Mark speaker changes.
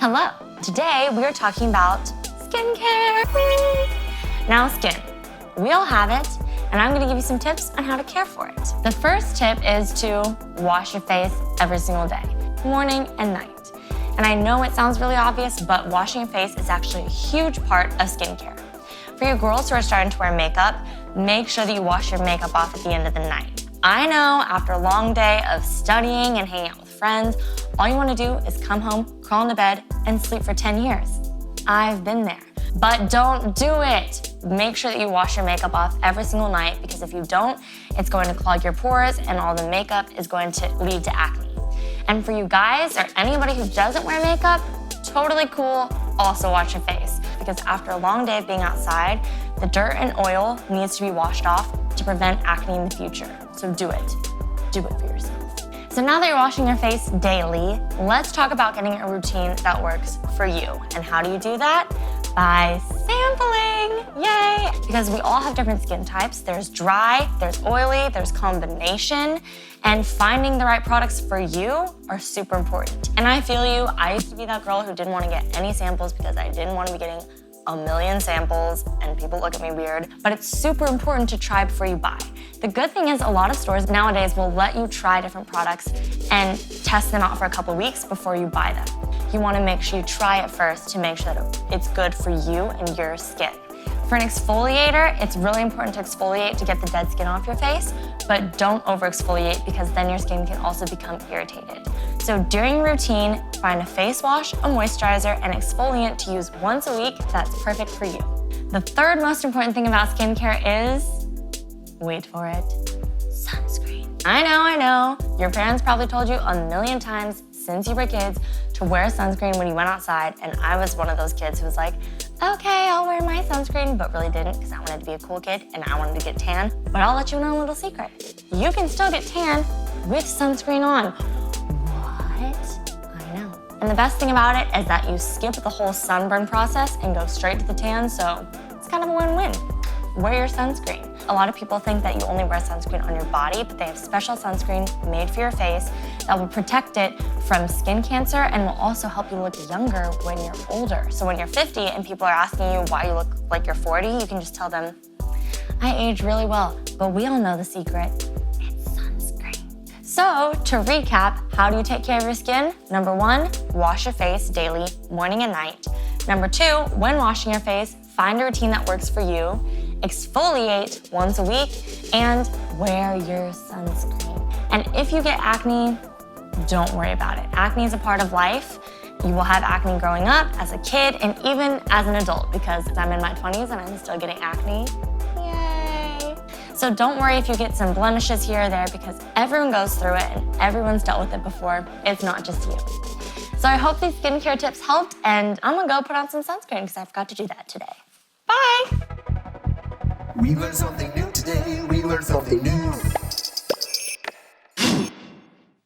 Speaker 1: Hello, today we are talking about skincare. Now skin, we all have it, and I'm gonna give you some tips on how to care for it. The first tip is to wash your face every single day, morning and night. And I know it sounds really obvious, but washing your face is actually a huge part of skincare. For you girls who are starting to wear makeup, make sure that you wash your makeup off at the end of the night. I know after a long day of studying and hanging out with friends, all you wanna do is come home, crawl into bed, and sleep for 10 years. I've been there, but don't do it. Make sure that you wash your makeup off every single night, because if you don't, it's going to clog your pores and all the makeup is going to lead to acne. And for you guys or anybody who doesn't wear makeup, totally cool, also wash your face. Because after a long day of being outside, the dirt and oil needs to be washed off to prevent acne in the future. So do it. Do it for yourself. So now that you're washing your face daily, let's talk about getting a routine that works for you. And how do you do that? By sampling, yay! Because we all have different skin types. There's dry, there's oily, there's combination, and finding the right products for you are super important. And I feel you, I used to be that girl who didn't want to get any samples because I didn't want to be getting a million samples and people look at me weird, but it's super important to try before you buy. The good thing is a lot of stores nowadays will let you try different products and test them out for a couple weeks before you buy them. You want to make sure you try it first to make sure that it's good for you and your skin. For an exfoliator, it's really important to exfoliate to get the dead skin off your face, but don't over-exfoliate because then your skin can also become irritated. So during your routine, find a face wash, a moisturizer, and exfoliant to use once a week that's perfect for you. The third most important thing about skincare is, wait for it, sunscreen. I know. Your parents probably told you a million times since you were kids to wear sunscreen when you went outside, and I was one of those kids who was like, okay, I'll wear my sunscreen, but really didn't because I wanted to be a cool kid and I wanted to get tan. But I'll let you know a little secret. You can still get tan with sunscreen on. What? I know. And the best thing about it is that you skip the whole sunburn process and go straight to the tan, so it's kind of a win-win. Wear your sunscreen. A lot of people think that you only wear sunscreen on your body, but they have special sunscreen made for your face that will protect it from skin cancer and will also help you look younger when you're older. So when you're 50 and people are asking you why you look like you're 40, you can just tell them, I age really well, but we all know the secret. It's sunscreen. So to recap, how do you take care of your skin? Number 1, wash your face daily, morning and night. Number 2, when washing your face, find a routine that works for you. Exfoliate once a week, and wear your sunscreen. And if you get acne, don't worry about it. Acne is a part of life. You will have acne growing up, as a kid, and even as an adult, because I'm in my 20s and I'm still getting acne. Yay! So don't worry if you get some blemishes here or there, because everyone goes through it and everyone's dealt with it before. It's not just you. So I hope these skincare tips helped, and I'm gonna go put on some sunscreen because I forgot to do that today. Bye!
Speaker 2: We learned something new today. We learned something new.